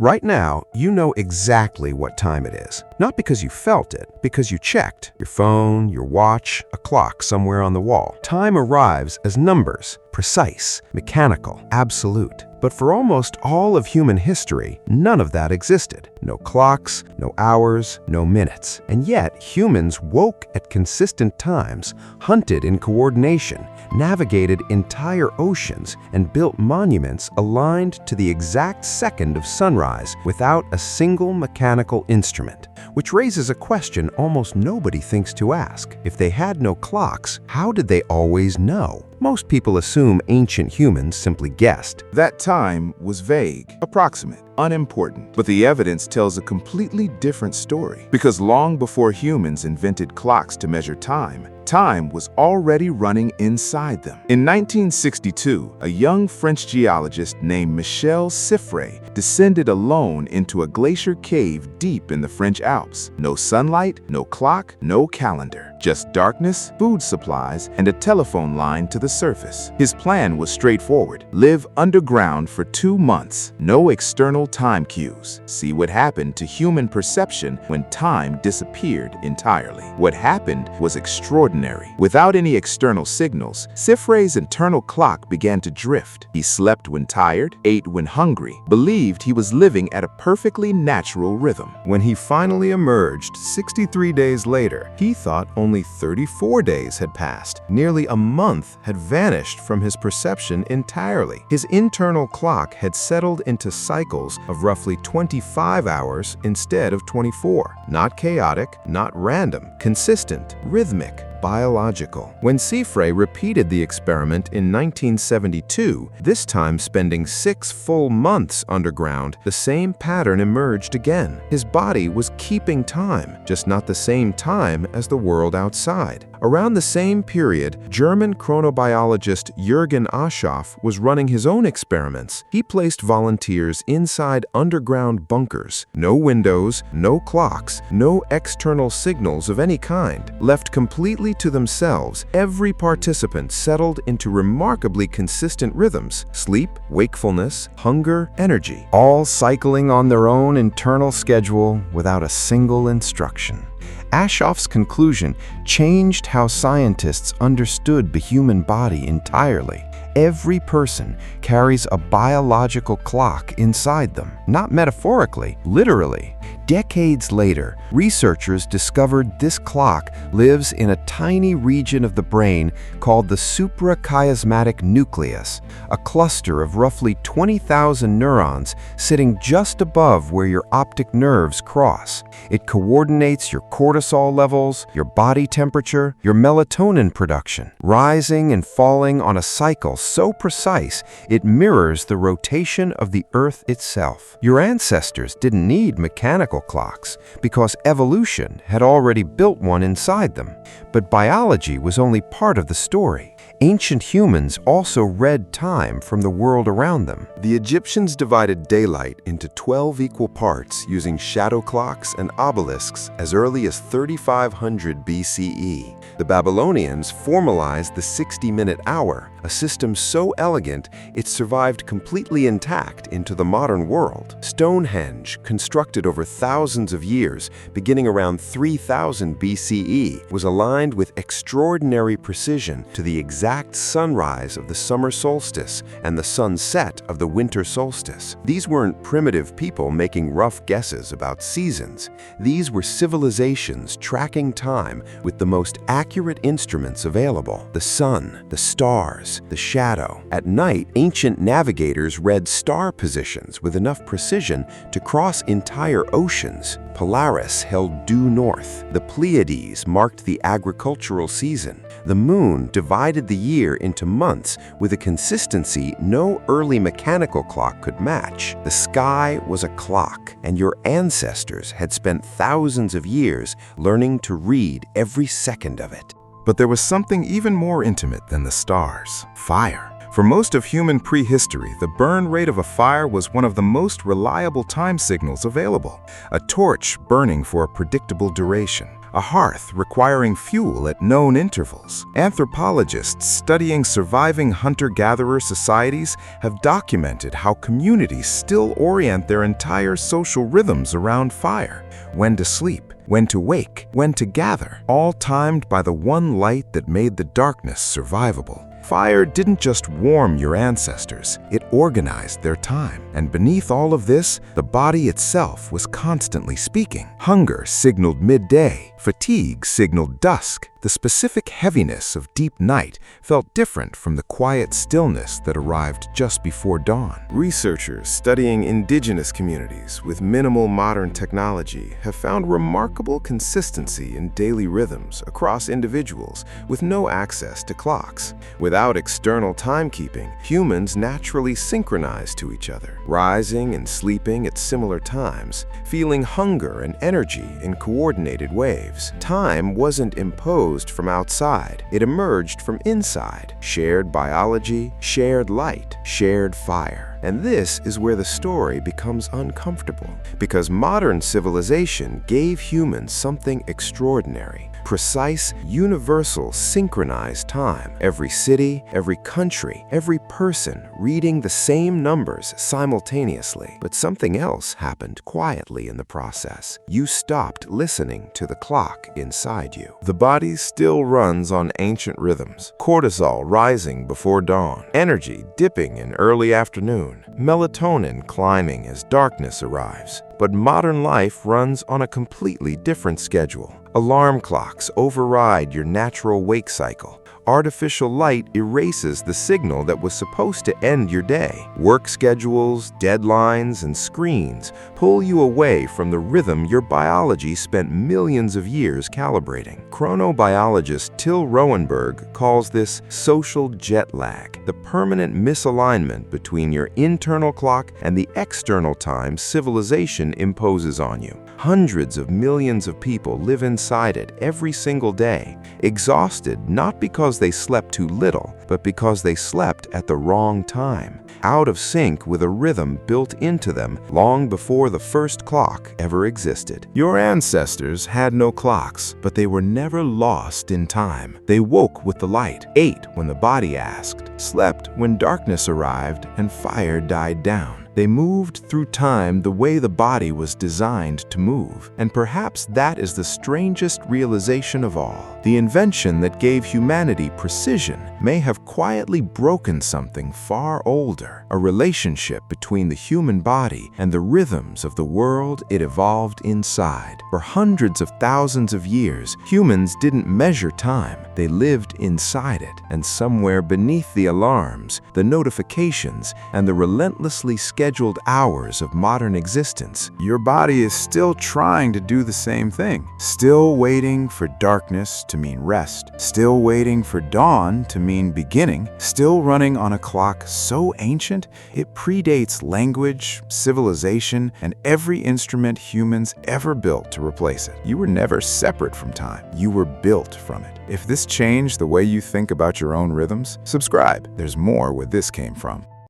Right now, you know exactly what time it is. Not because you felt it, because you checked your phone, your watch, a clock somewhere on the wall. Time arrives as numbers, precise, mechanical, absolute. But for almost all of human history, none of that existed. No clocks, no hours, no minutes. And yet, humans woke at consistent times, hunted in coordination, navigated entire oceans, and built monuments aligned to the exact second of sunrise without a single mechanical instrument. Which raises a question almost nobody thinks to ask. If they had no clocks, how did they always know? Most people assume ancient humans simply guessed. That time was vague, approximate, unimportant. But the evidence tells a completely different story. Because long before humans invented clocks to measure time, time was already running inside them. In 1962, a young French geologist named Michel Siffre descended alone into a glacier cave deep in the French Alps. No sunlight, no clock, no calendar. Just darkness, food supplies, and a telephone line to the surface. His plan was straightforward. Live underground for 2 months. No external time cues. See what happened to human perception when time disappeared entirely. What happened was extraordinary. Without any external signals, Siffre's internal clock began to drift. He slept when tired, ate when hungry, believed he was living at a perfectly natural rhythm. When he finally emerged 63 days later, he thought only 34 days had passed. Nearly a month had vanished from his perception entirely. His internal clock had settled into cycles of roughly 25 hours instead of 24. Not chaotic, not random, consistent, rhythmic, biological. When Siffre repeated the experiment in 1972, this time spending 6 full months underground, the same pattern emerged again. His body was keeping time, just not the same time as the world outside. Around the same period, German chronobiologist Jürgen Aschoff was running his own experiments. He placed volunteers inside underground bunkers. No windows, no clocks, no external signals of any kind. Left completely to themselves, every participant settled into remarkably consistent rhythms: sleep, wakefulness, hunger, energy, all cycling on their own internal schedule without a single instruction. Aschoff's conclusion changed how scientists understood the human body entirely. Every person carries a biological clock inside them, not metaphorically, literally. Decades later, researchers discovered this clock lives in a tiny region of the brain called the suprachiasmatic nucleus, a cluster of roughly 20,000 neurons sitting just above where your optic nerves cross. It coordinates your cortisol levels, your body temperature, your melatonin production, rising and falling on a cycle so precise it mirrors the rotation of the Earth itself. Your ancestors didn't need mechanical clocks because evolution had already built one inside them. But biology was only part of the story. Ancient humans also read time from the world around them. The Egyptians divided daylight into 12 equal parts using shadow clocks and obelisks as early as 3500 BCE. The Babylonians formalized the 60-minute hour, a system so elegant it survived completely intact into the modern world. Stonehenge, constructed over thousands of years, beginning around 3000 BCE, was aligned with extraordinary precision to the exact sunrise of the summer solstice and the sunset of the winter solstice. These weren't primitive people making rough guesses about seasons. These were civilizations tracking time with the most accurate instruments available: the sun, the stars, the shadow. At night, ancient navigators read star positions with enough precision to cross entire oceans. Polaris held due north. The Pleiades marked the agricultural season. The moon divided the year into months with a consistency no early mechanical clock could match. The sky was a clock, and your ancestors had spent thousands of years learning to read every second of it. But there was something even more intimate than the stars: fire. For most of human prehistory, the burn rate of a fire was one of the most reliable time signals available. A torch burning for a predictable duration. a hearth requiring fuel at known intervals. Anthropologists studying surviving hunter-gatherer societies have documented how communities still orient their entire social rhythms around fire. When to sleep, when to wake, when to gather, all timed by the one light that made the darkness survivable. Fire didn't just warm your ancestors, it organized their time. And beneath all of this, the body itself was constantly speaking. Hunger signaled midday, fatigue signaled dusk. The specific heaviness of deep night felt different from the quiet stillness that arrived just before dawn. Researchers studying indigenous communities with minimal modern technology have found remarkable consistency in daily rhythms across individuals with no access to clocks. Without external timekeeping, humans naturally synchronize to each other, rising and sleeping at similar times, feeling hunger and energy in coordinated waves. Time wasn't imposed from outside. It emerged from inside. Shared biology, shared light, shared fire. And this is where the story becomes uncomfortable, because modern civilization gave humans something extraordinary. Precise, universal, synchronized time. Every city, every country, every person reading the same numbers simultaneously. But something else happened quietly in the process. You stopped listening to the clock inside you. The body still runs on ancient rhythms. Cortisol rising before dawn. Energy dipping in early afternoon. Melatonin climbing as darkness arrives. But modern life runs on a completely different schedule. Alarm clocks override your natural wake cycle. Artificial light erases the signal that was supposed to end your day. Work schedules, deadlines, and screens pull you away from the rhythm your biology spent millions of years calibrating. Chronobiologist Till Rowenberg calls this social jet lag, the permanent misalignment between your internal clock and the external time civilization imposes on you. Hundreds of millions of people live inside it every single day, exhausted not because they slept too little, but because they slept at the wrong time, out of sync with a rhythm built into them long before the first clock ever existed. Your ancestors had no clocks, but they were never lost in time. They woke with the light, ate when the body asked, slept when darkness arrived and fire died down. They moved through time the way the body was designed to move. And perhaps that is the strangest realization of all. The invention that gave humanity precision may have quietly broken something far older, a relationship between the human body and the rhythms of the world it evolved inside. For hundreds of thousands of years, humans didn't measure time. They lived inside it, and somewhere beneath the alarms, the notifications, and the relentlessly scheduled hours of modern existence, your body is still trying to do the same thing. Still waiting for darkness to mean rest. Still waiting for dawn to mean beginning. Still running on a clock so ancient, it predates language, civilization, and every instrument humans ever built to replace it. You were never separate from time. You were built from it. If this changed the way you think about your own rhythms, subscribe. There's more where this came from.